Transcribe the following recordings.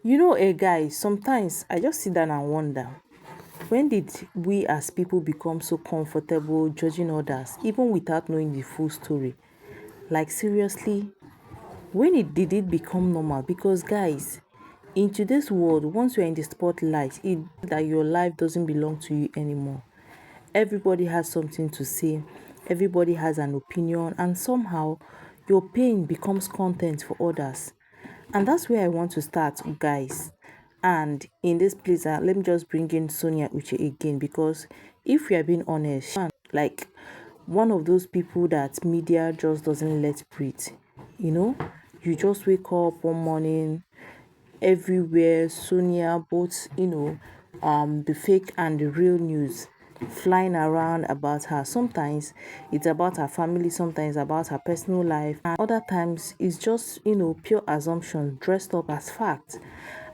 Guys, sometimes I just sit down and wonder, when did we as people become so comfortable judging others, even without knowing the full story? Like, seriously, did it become normal? Because, guys, in today's world, once you're in the spotlight, it that your life doesn't belong to you anymore. Everybody has something to say, everybody has an opinion, and somehow your pain becomes content for others. And that's where I want to start, guys. And in this place, let me just bring in Sonia Uche again, because if we are being honest, like one of those people that media just doesn't let breathe. You know, you just wake up one morning, everywhere Sonia, both the fake and the real news flying around about her. Sometimes it's about her family, sometimes about her personal life, and other times it's just pure assumption dressed up as fact.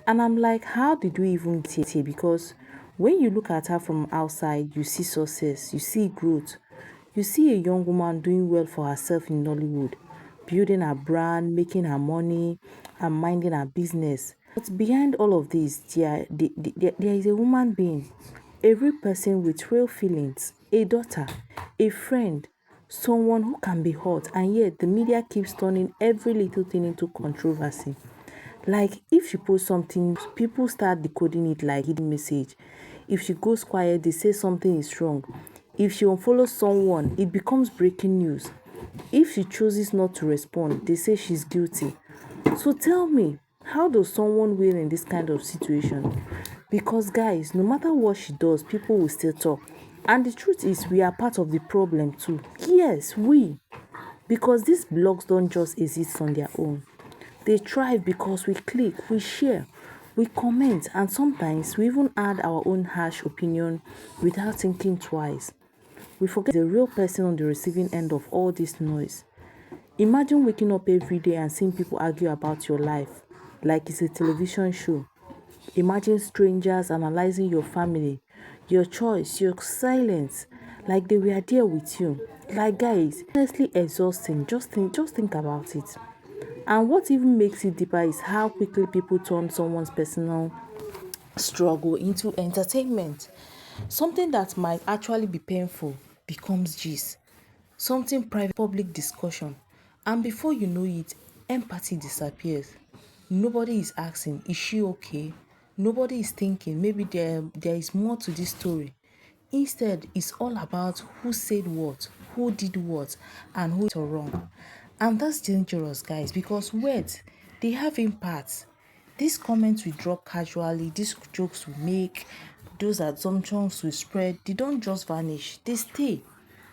And I'm like, how did we even get here? Because when you look at her from outside, you see success, you see growth, you see a young woman doing well for herself in Nollywood, building her brand, making her money, and minding her business. But behind all of this, there is a woman being, a real person with real feelings, a daughter, a friend, someone who can be hurt, and yet the media keeps turning every little thing into controversy. Like, if she posts something, people start decoding it like hidden message. If she goes quiet, they say something is wrong. If she unfollows someone, it becomes breaking news. If she chooses not to respond, they say she's guilty. So tell me, how does someone win in this kind of situation? Because, guys, no matter what she does, people will still talk. And the truth is, we are part of the problem too. Yes, we. Because these blogs don't just exist on their own. They thrive because we click, we share, we comment, and sometimes we even add our own harsh opinion without thinking twice. We forget the real person on the receiving end of all this noise. Imagine waking up every day and seeing people argue about your life like it's a television show. Imagine strangers analyzing your family, your choice, your silence, like they were there with you. Like, guys, honestly exhausting. Just think about it. And what even makes it deeper is how quickly people turn someone's personal struggle into entertainment. Something that might actually be painful becomes gist. Something private, public discussion. And before you know it, empathy disappears. Nobody is asking, is she okay? Nobody is thinking, maybe there is more to this story. Instead, it's all about who said what, who did what, and who is wrong. And that's dangerous, guys, because words, they have impacts. These comments we drop casually, these jokes we make, those assumptions we spread, they don't just vanish, they stay.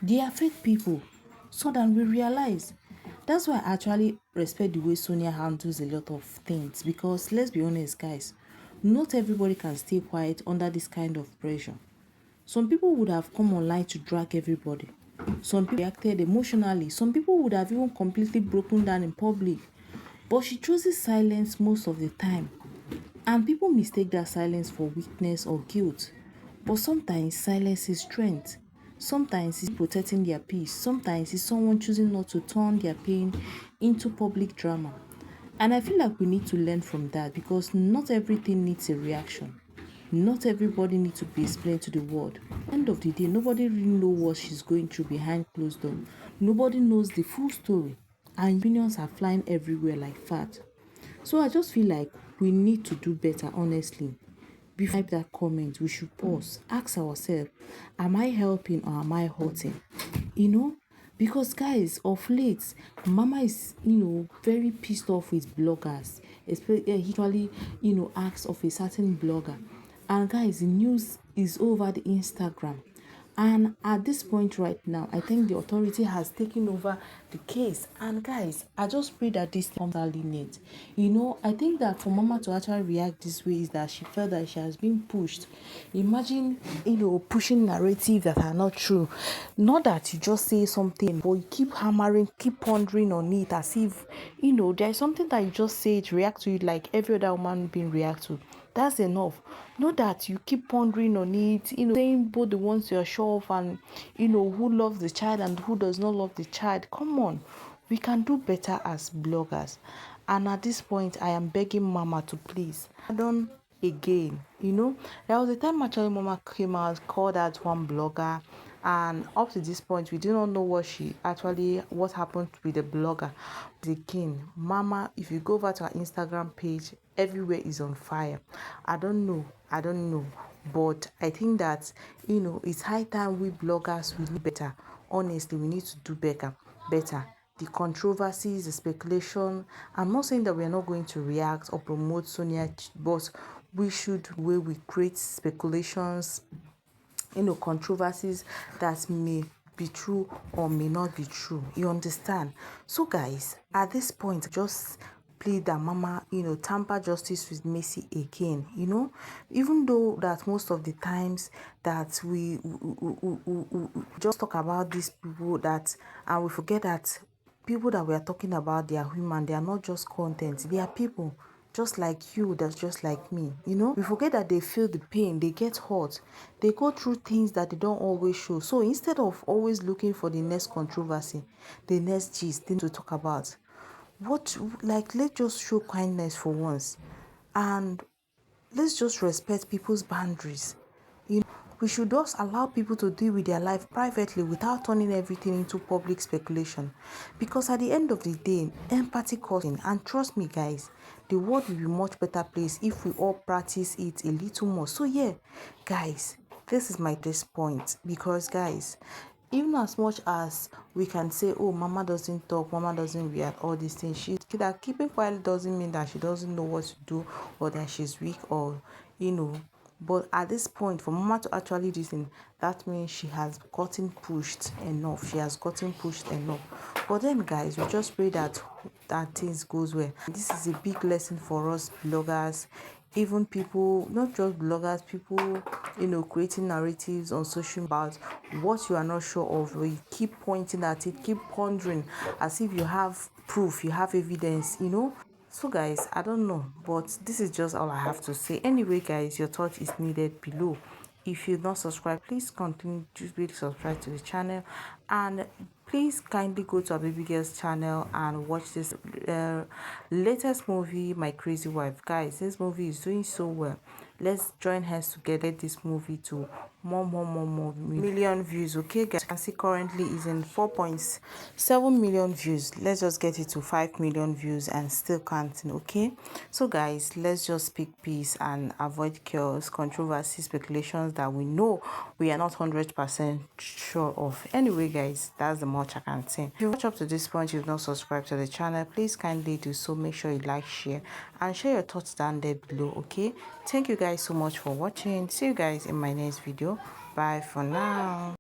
They affect people. So then we realize. That's why I actually respect the way Sonia handles a lot of things, because let's be honest, guys, not everybody can stay quiet under this kind of pressure. Some people would have come online to drag everybody. Some people reacted emotionally. Some people would have even completely broken down in public. But she chooses silence most of the time. And people mistake that silence for weakness or guilt. But sometimes silence is strength. Sometimes it's protecting their peace. Sometimes it's someone choosing not to turn their pain into public drama. And I feel like we need to learn from that, because not everything needs a reaction. Not everybody needs to be explained to the world. End of the day, nobody really knows what she's going through behind closed doors. Nobody knows the full story. And opinions are flying everywhere like fat. So I just feel like we need to do better, honestly. Before we type that comment, we should pause, ask ourselves, am I helping or am I hurting? You know? Because, guys, of late, Mama is, very pissed off with bloggers. Especially, he usually, asks of a certain blogger. And, guys, the news is over the Instagram. And at this point right now, I think the authority has taken over the case. And guys, I just pray that this comes out lenient. I think that for Mama to actually react this way is that she felt that she has been pushed. Imagine, pushing narratives that are not true. Not that you just say something, but you keep hammering, keep pondering on it as if, there's something that you just say it, react to it like every other woman being react to. That's enough. Not that you keep pondering on it, saying both the ones you're sure of and, who loves the child and who does not love the child. Come on, we can do better as bloggers. And at this point, I am begging Mama to please pardon again. You know, there was a time actually Mama came out, called out one blogger, and up to this point, we do not know what happened with the blogger. Again, Mama, if you go over to her Instagram page, everywhere is on fire. I don't know, but I think that it's high time we bloggers will do better. Honestly, we need to do better. The controversies, the speculation. I'm not saying that we're not going to react or promote Sonia, but we should where we create speculations, controversies that may be true or may not be true. You understand? So guys, at this point, just plead that Mama, tamper justice with Messi again. Even though that most of the times that we just talk about these people that, and we forget that people that we are talking about, they are human. They are not just content. They are people just like you, that's just like me. We forget that they feel the pain, they get hurt, they go through things that they don't always show. So instead of always looking for the next controversy, the next gist thing to talk about, let's just show kindness for once, and let's just respect people's boundaries. We should just allow people to deal with their life privately without turning everything into public speculation. Because at the end of the day, empathy costing, and trust me guys, the world will be much better place if we all practice it a little more. So yeah, guys, this is my this point. Because guys, even as much as we can say, oh, Mama doesn't talk, Mama doesn't react, all these things, that keeping quiet doesn't mean that she doesn't know what to do, or that she's weak, or but at this point, for Mama to actually listen, that means she has gotten pushed enough. She has gotten pushed enough. But then, guys, we just pray that things goes well. This is a big lesson for us bloggers, even people, not just bloggers, people, creating narratives on social about what you are not sure of. Where you keep pointing at it, keep pondering as if you have proof, you have evidence. So guys, I don't know, but this is just all I have to say. Anyway guys, your thought is needed below. If you've not subscribed, please continue to be subscribe to the channel, and please kindly go to our baby girl's channel and watch this latest movie, My Crazy Wife. Guys, this movie is doing so well. Let's join hands together this movie to more million views. Okay guys, you can see currently is in 4.7 million views. Let's just get it to 5 million views and still counting. Okay, so guys, let's just speak peace and avoid chaos, controversy, speculations that we know we are not 100% sure of. Anyway guys, that's the much I can say. If you watch up to this point, you've not subscribed to the channel, please kindly do so. Make sure you like, share, and share your thoughts down there below. Okay, thank you guys so much for watching. See you guys in my next video. Bye for now.